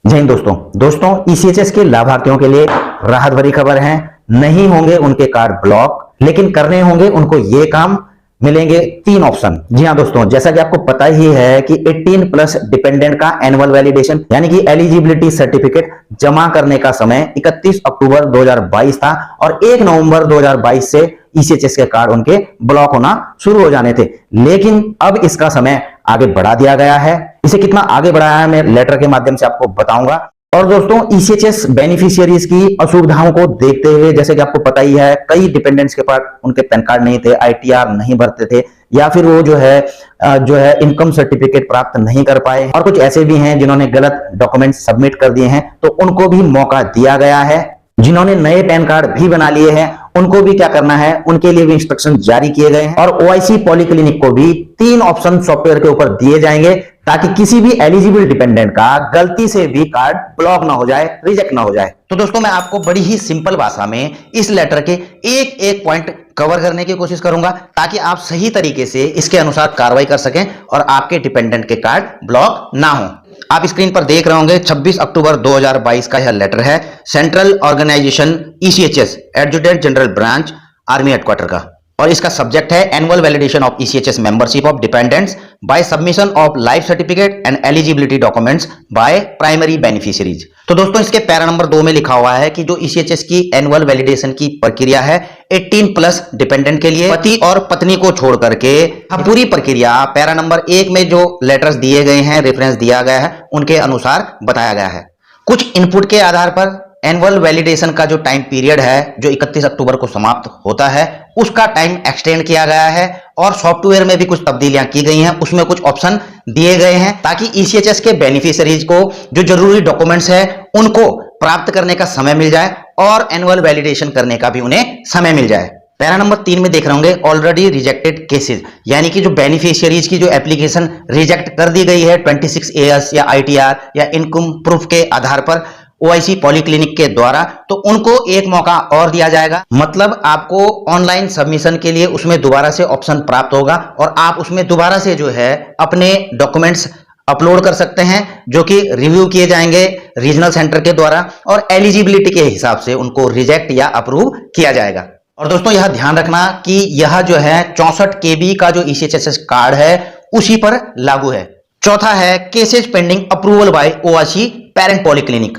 जय हिंद दोस्तों ईसीएचएस के लाभार्थियों के लिए राहत भरी खबर है। नहीं होंगे उनके कार्ड ब्लॉक, लेकिन करने होंगे उनको ये काम। मिलेंगे 3 ऑप्शन। जी हाँ दोस्तों, जैसा कि आपको पता ही है कि 18 प्लस डिपेंडेंट का एनुअल वैलिडेशन यानी कि एलिजिबिलिटी सर्टिफिकेट जमा करने का समय 31 अक्टूबर 2022 था और 1 नवंबर 2022 से ईसीएचएस के कार्ड उनके ब्लॉक होना शुरू हो जाने थे। लेकिन अब इसका समय आगे बढ़ा दिया गया है। इसे कितना आगे बढ़ाया है मैं लेटर के माध्यम से आपको बताऊंगा। और दोस्तों, ईसीएचएस बेनिफिशियरीज की असुविधाओं को देखते हुए, जैसे कि आपको पता ही है, कई डिपेंडेंट्स के पास उनके पैन कार्ड नहीं थे, आईटीआर नहीं भरते थे, या फिर वो जो है इनकम सर्टिफिकेट प्राप्त नहीं कर पाए, और कुछ ऐसे भी हैं जिन्होंने गलत डॉक्यूमेंट सबमिट कर दिए हैं, तो उनको भी मौका दिया गया है। जिन्होंने नए पैन कार्ड भी बना लिए हैं उनको भी क्या करना है, उनके लिए भी इंस्ट्रक्शन जारी किए गए हैं। और ओआईसी पॉलीक्लिनिक को भी 3 ऑप्शन सॉफ्टवेयर के ऊपर दिए जाएंगे ताकि किसी भी एलिजिबल डिपेंडेंट का गलती से भी कार्ड ब्लॉक ना हो जाए, रिजेक्ट ना हो जाए। तो दोस्तों, मैं आपको बड़ी ही सिंपल भाषा में इस लेटर के एक एक पॉइंट कवर करने की कोशिश करूंगा ताकि आप सही तरीके से इसके अनुसार कार्रवाई कर सकें और आपके डिपेंडेंट के कार्ड ब्लॉक ना हो। आप स्क्रीन पर देख रहे होंगे 26 अक्टूबर 2022 का यह लेटर है central organisation ECHS adjutant general branch army headquarter का, और इसका सब्जेक्ट है annual validation of ECHS membership of dependents by submission of life certificate and eligibility documents by primary beneficiaries. तो दोस्तों, इसके पैरा नंबर 2 में लिखा हुआ है कि जो ईसीएचएस की एनुअल वैलिडेशन की प्रक्रिया है 18 प्लस डिपेंडेंट के लिए, पति और पत्नी को छोड़ करके पूरी प्रक्रिया पैरा नंबर 1 में जो लेटर्स दिए गए हैं, रेफरेंस दिया गया है, उनके अनुसार बताया गया है। कुछ इनपुट के आधार पर एनुअल वैलिडेशन का जो टाइम पीरियड है, जो 31 अक्टूबर को समाप्त होता है, उसका टाइम एक्सटेंड किया गया है और सॉफ्टवेयर में भी कुछ तब्दीलियां की गई हैं। उसमें कुछ ऑप्शन दिए गए हैं ताकि ईसीएचएस के बेनिफिशियरीज को जो जरूरी डॉक्यूमेंट्स है उनको प्राप्त करने का समय मिल जाए और एनुअल वैलिडेशन करने का भी उन्हें समय मिल जाए। पैरा नंबर 3 में देख रहे होंगे ऑलरेडी रिजेक्टेड केसेस, यानी कि जो बेनिफिशियरीज की जो एप्लीकेशन रिजेक्ट कर दी गई है 26 AS या आईटीआर या इनकम प्रूफ के आधार पर ओआईसी पॉलीक्लिनिक के द्वारा, तो उनको एक मौका और दिया जाएगा। मतलब आपको ऑनलाइन सबमिशन के लिए उसमें दोबारा से ऑप्शन प्राप्त होगा और आप उसमें दोबारा से जो है अपने डॉक्यूमेंट्स अपलोड कर सकते हैं, जो कि रिव्यू किए जाएंगे रीजनल सेंटर के द्वारा और एलिजिबिलिटी के हिसाब से उनको रिजेक्ट या अप्रूव किया जाएगा। और दोस्तों, यह ध्यान रखना कि यह जो है 64 KB का जो ईसीएचएस कार्ड है उसी पर लागू है। चौथा है cases pending approval bye OIC parent polyclinic,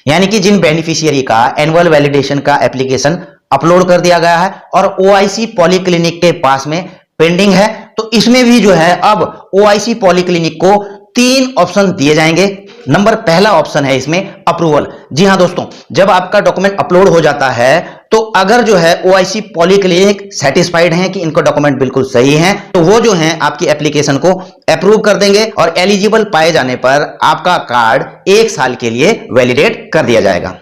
यानी कि जिन बेनिफिशियरी का एनुअल वैलिडेशन का एप्लीकेशन अपलोड कर दिया गया है और ओआईसी पॉलीक्लिनिक के पास में पेंडिंग है, तो इसमें भी जो है अब ओआईसी पॉलीक्लिनिक को 3 ऑप्शन दिए जाएंगे। नंबर पहला ऑप्शन है इसमें अप्रूवल। जी हां दोस्तों, जब आपका डॉक्यूमेंट अपलोड हो जाता है तो अगर जो है ओआईसी पॉलीक्लिनिक सेटिस्फाइड हैं कि इनका डॉक्यूमेंट बिल्कुल सही है, तो वो जो है आपकी एप्लीकेशन को अप्रूव कर देंगे और एलिजिबल पाए जाने पर आपका कार्ड 1 साल के लिए वैलिडेट कर दिया जाएगा।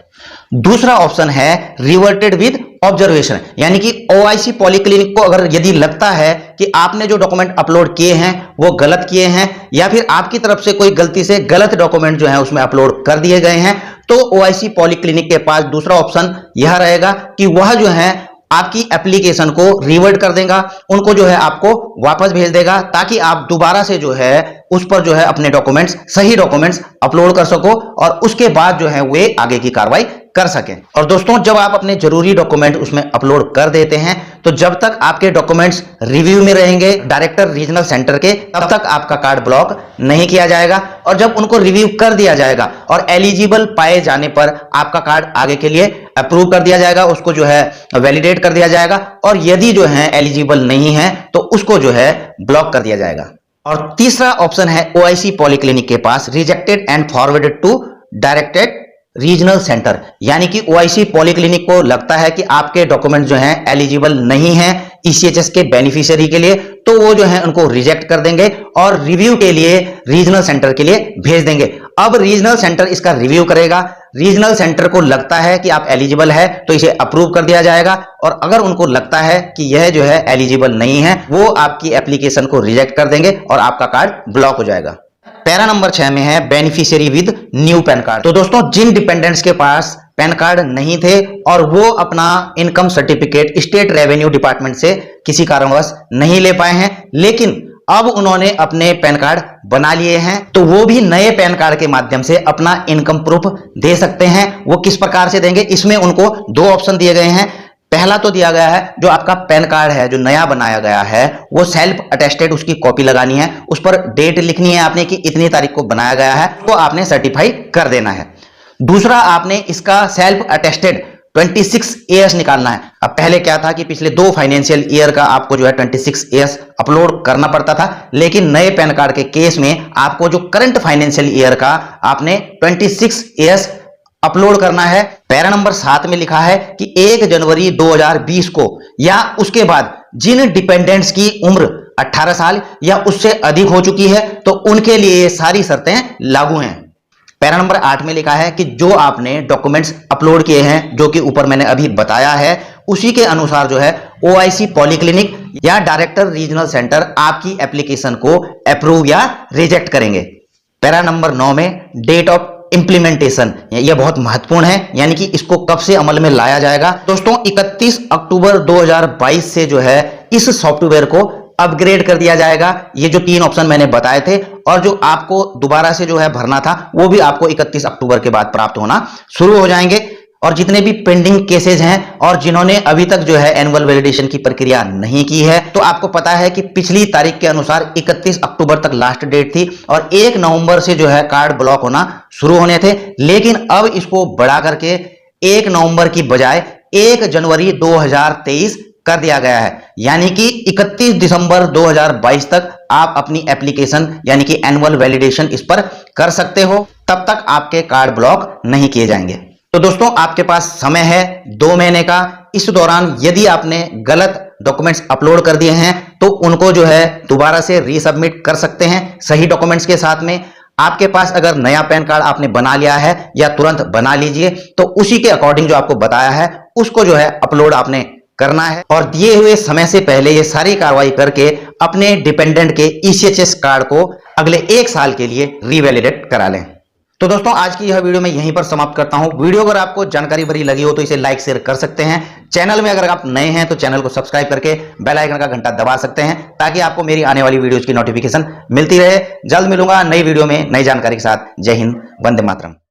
दूसरा ऑप्शन है रिवर्टेड विद ऑब्जर्वेशन, यानी कि ओआईसी पॉलीक्लिनिक को अगर यदि लगता है कि आपने जो डॉक्यूमेंट अपलोड किए हैं वो गलत किए हैं या फिर आपकी तरफ से कोई गलती से गलत डॉक्यूमेंट जो है उसमें अपलोड कर दिए गए हैं, तो ओआईसी पॉलीक्लिनिक के पास दूसरा ऑप्शन यह रहेगा कि वह जो है आपकी एप्लीकेशन को रिवर्ट कर देगा, उनको जो है आपको वापस भेज देगा ताकि आप दोबारा से जो है उस पर जो है अपने डॉक्यूमेंट्स, सही डॉक्यूमेंट्स अपलोड कर सको और उसके बाद जो है वे आगे की कार्रवाई कर सकें। और दोस्तों, जब आप अपने जरूरी डॉक्यूमेंट उसमें अपलोड कर देते हैं तो जब तक आपके डॉक्यूमेंट्स रिव्यू में रहेंगे डायरेक्टर रीजनल सेंटर के, तब तक आपका कार्ड ब्लॉक नहीं किया जाएगा। और जब उनको रिव्यू कर दिया जाएगा और एलिजिबल पाए जाने पर आपका कार्ड आगे के लिए अप्रूव कर दिया जाएगा, उसको जो है वैलिडेट कर दिया जाएगा, और यदि जो है एलिजिबल नहीं है तो उसको जो है ब्लॉक कर दिया जाएगा। और तीसरा ऑप्शन है ओआईसी पॉलीक्लिनिक के पास rejected and forwarded to directed regional centre, यानी कि ओआईसी पॉलीक्लिनिक को लगता है कि आपके डॉक्यूमेंट जो हैं एलिजिबल नहीं हैं ईसीएचएस के बेनिफिशियरी के लिए, तो वो जो है उनको रिजेक्ट कर देंगे और रिव्यू के लिए रीजनल सेंटर के लिए भेज देंगे। अब रीजनल सेंटर इसका रिव्यू करेगा, रीजनल सेंटर को लगता है कि आप एलिजिबल है तो इसे अप्रूव कर दिया जाएगा, और अगर उनको लगता है कि यह जो है एलिजिबल नहीं है, वो आपकी एप्लीकेशन को रिजेक्ट कर देंगे और आपका कार्ड ब्लॉक हो जाएगा। पैरा नंबर 6 में है beneficiary with new pan card. तो दोस्तों, जिन डिपेंडेंट्स के पास पैन कार्ड नहीं थे और वो अपना income certificate state revenue department से किसी कारणवश नहीं ले पाए हैं, लेकिन अब उन्होंने अपने पैन कार्ड बना लिए हैं, तो वो भी नए पैन कार्ड के माध्यम से अपना इनकम प्रूफ दे सकते हैं। वो किस प्रकार से देंगे, इसमें उनको दो ऑप्शन दिए गए हैं। पहला तो दिया गया है, जो आपका पैन कार्ड है जो नया बनाया गया है वो सेल्फ अटेस्टेड उसकी कॉपी लगानी है, उस पर डेट लिखनी है आपने कि इतनी तारीख को बनाया गया है, तो आपने सर्टिफाई कर देना है। दूसरा, आपने इसका सेल्फ अटेस्टेड 26 ईयर्स निकालना है। अब पहले क्या था कि पिछले 2 फाइनेंशियल ईयर का आपको जो है 26 ईयर्स अपलोड करना पड़ता था, लेकिन नए पैन कार्ड के केस में आपको जो करंट फाइनेंशियल ईयर का आपने 26 ईयर्स अपलोड करना है। पैरा नंबर 7 में लिखा है कि 1 जनवरी 2020 को या उसके बाद जिन डिपेंडेंट्स की उम्र 18 साल या उससे अधिक हो चुकी है तो उनके लिए ये सारी शर्तें लागू हैं। पैरा नंबर 8 में लिखा है कि जो आपने डॉक्यूमेंट्स अपलोड किए हैं, जो कि ऊपर मैंने अभी बताया है, उसी के अनुसार जो है OIC पॉलीक्लिनिक या डायरेक्टर रीजनल सेंटर आपकी एप्लीकेशन को अप्रूव या रिजेक्ट करेंगे। पैरा नंबर 9 में डेट ऑफ इंप्लीमेंटेशन, यह बहुत महत्वपूर्ण है, यानी कि इसको कब से अमल में लाया जाएगा। दोस्तों 31 अक्टूबर 2022 से जो है इस सॉफ्टवेयर को अपग्रेड कर दिया जाएगा। ये जो 3 ऑप्शन मैंने बताए थे और जो आपको दोबारा से जो है भरना था वो भी आपको 31 अक्टूबर के बाद प्राप्त होना शुरू हो जाएंगे। और जितने भी पेंडिंग केसेज हैं और जिन्होंने अभी तक जो है एनुअल वैलिडेशन की प्रक्रिया नहीं की है, तो आपको पता है कि पिछली तारीख के अनुसार 31 अक्टूबर तक लास्ट डेट थी और 1 नवंबर से जो है कार्ड ब्लॉक होना शुरू होने थे, लेकिन अब इसको बढ़ा करके 1 नवंबर की बजाय 1 जनवरी 2023 कर दिया गया है। यानी कि 31 दिसंबर 2022 तक आप अपनी एप्लीकेशन यानी कि एनुअल वैलिडेशन इस पर कर सकते हो, तब तक आपके कार्ड ब्लॉक नहीं किए जाएंगे। तो दोस्तों आपके पास समय है 2 महीने का। इस दौरान यदि आपने गलत डॉक्यूमेंट्स अपलोड कर दिए हैं तो उनको जो है दोबारा से रीसबमिट कर सकते हैं सही डॉक्यूमेंट्स के साथ में। आपके पास अगर नया पैन कार्ड आपने बना लिया है या तुरंत बना लीजिए, तो उसी के अकॉर्डिंग जो आपको बताया है उसको जो है अपलोड आपने करना है और दिए हुए समय से पहले ये सारी कार्रवाई करके अपने डिपेंडेंट के ECHS कार्ड को अगले 1 साल के लिए रीवैलिडेट करा लें। तो दोस्तों आज की यह वीडियो मैं यहीं पर समाप्त करता हूं। वीडियो अगर आपको जानकारी भरी लगी हो तो इसे लाइक शेयर कर सकते हैं। चैनल में अगर आप नए हैं तो चैनल को सब्सक्राइब करके बेल आइकन का घंटा दबा सकते हैं ताकि आपको मेरी आने वाली वीडियोज की नोटिफिकेशन मिलती रहे। जल्द मिलूंगा नई वीडियो में नई जानकारी के साथ। जय हिंद, वंदे मातरम।